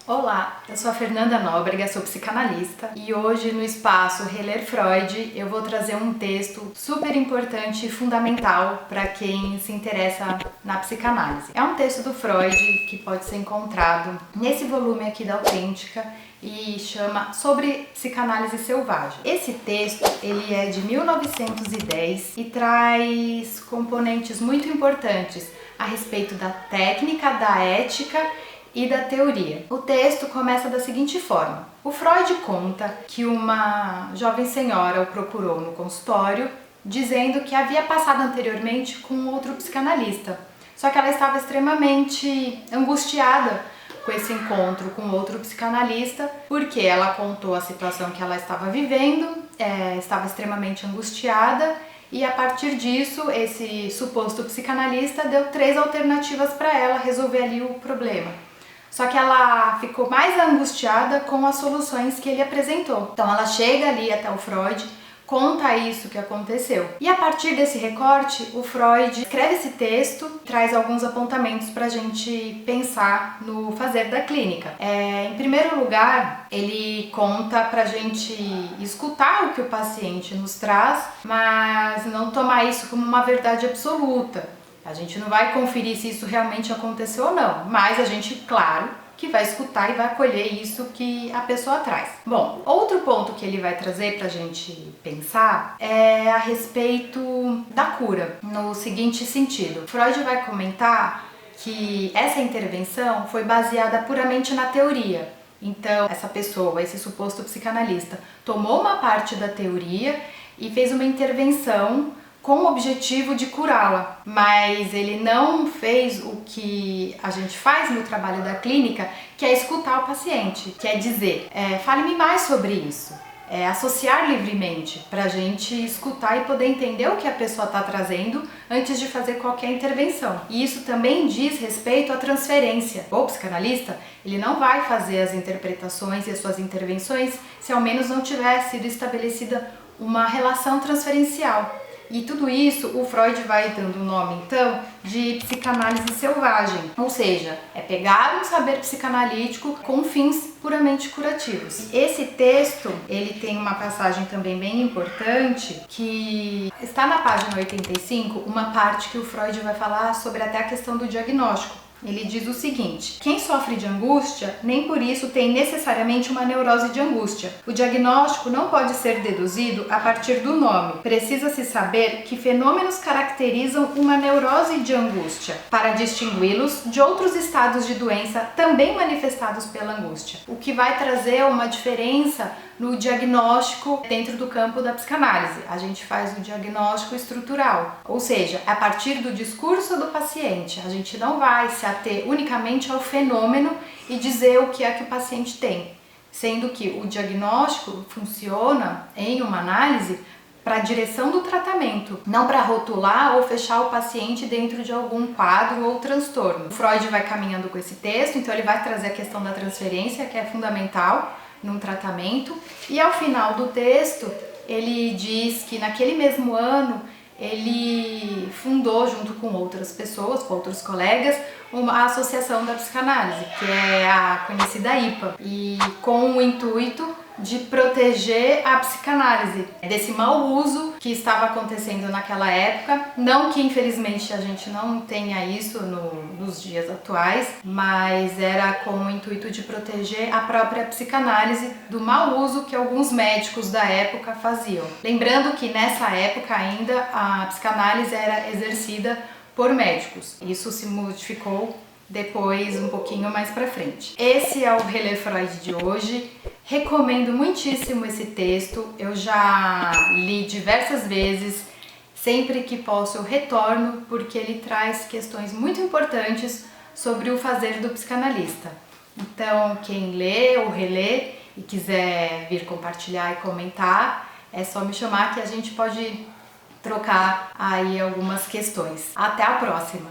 Olá, eu sou a Fernanda Nóbrega, sou psicanalista e hoje no espaço Reler Freud eu vou trazer um texto super importante e fundamental para quem se interessa na psicanálise. É um texto do Freud que pode ser encontrado nesse volume aqui da Autêntica e chama Sobre Psicanálise Selvagem. Esse texto ele é de 1910 e traz componentes muito importantes a respeito da técnica, da ética e da teoria. O texto começa da seguinte forma: o Freud conta que uma jovem senhora o procurou no consultório dizendo que havia passado anteriormente com outro psicanalista, só que ela estava extremamente angustiada com esse encontro com outro psicanalista, porque ela contou a situação que ela estava vivendo, estava extremamente angustiada, e a partir disso esse suposto psicanalista deu 3 alternativas para ela resolver ali o problema. Só que ela ficou mais angustiada com as soluções que ele apresentou. Então ela chega ali até o Freud, conta isso que aconteceu. E a partir desse recorte, o Freud escreve esse texto, traz alguns apontamentos para a gente pensar no fazer da clínica. Em primeiro lugar, ele conta para a gente escutar o que o paciente nos traz, mas não tomar isso como uma verdade absoluta. A gente não vai conferir se isso realmente aconteceu ou não, mas a gente, claro, que vai escutar e vai acolher isso que a pessoa traz. Bom, outro ponto que ele vai trazer pra gente pensar é a respeito da cura, no seguinte sentido. Freud vai comentar que essa intervenção foi baseada puramente na teoria. Então, essa pessoa, esse suposto psicanalista, tomou uma parte da teoria e fez uma intervenção com o objetivo de curá-la, mas ele não fez o que a gente faz no trabalho da clínica, que é escutar o paciente, quer dizer, fale-me mais sobre isso, associar livremente para a gente escutar e poder entender o que a pessoa está trazendo antes de fazer qualquer intervenção. E isso também diz respeito à transferência. O psicanalista, ele não vai fazer as interpretações e as suas intervenções se ao menos não tiver sido estabelecida uma relação transferencial. E tudo isso o Freud vai dando o nome, então, de psicanálise selvagem. Ou seja, é pegar um saber psicanalítico com fins puramente curativos. Esse texto, ele tem uma passagem também bem importante, que está na página 85, uma parte que o Freud vai falar sobre até a questão do diagnóstico. Ele diz o seguinte: quem sofre de angústia, nem por isso tem necessariamente uma neurose de angústia. O diagnóstico não pode ser deduzido a partir do nome. Precisa-se saber que fenômenos caracterizam uma neurose de angústia, para distingui-los de outros estados de doença também manifestados pela angústia. O que vai trazer uma diferença no diagnóstico dentro do campo da psicanálise. A gente faz o diagnóstico estrutural, ou seja, a partir do discurso do paciente. A gente não vai se ater unicamente ao fenômeno e dizer o que é que o paciente tem, sendo que o diagnóstico funciona em uma análise para a direção do tratamento, não para rotular ou fechar o paciente dentro de algum quadro ou transtorno. O Freud vai caminhando com esse texto, então ele vai trazer a questão da transferência, que é fundamental num tratamento, e ao final do texto ele diz que naquele mesmo ano ele fundou, junto com outras pessoas, com outros colegas, uma associação da psicanálise, que é a conhecida IPA, e com o intuito de proteger a psicanálise desse mau uso que estava acontecendo naquela época. Não que infelizmente a gente não tenha isso nos dias atuais, mas era com o intuito de proteger a própria psicanálise do mau uso que alguns médicos da época faziam. Lembrando que nessa época ainda a psicanálise era exercida por médicos. Isso se modificou depois, um pouquinho mais pra frente. Esse é o Reler Freud de hoje. Recomendo muitíssimo esse texto. Eu já li diversas vezes. Sempre que posso eu retorno, porque ele traz questões muito importantes sobre o fazer do psicanalista. Então, quem lê ou relê e quiser vir compartilhar e comentar, é só me chamar que a gente pode trocar aí algumas questões. Até a próxima!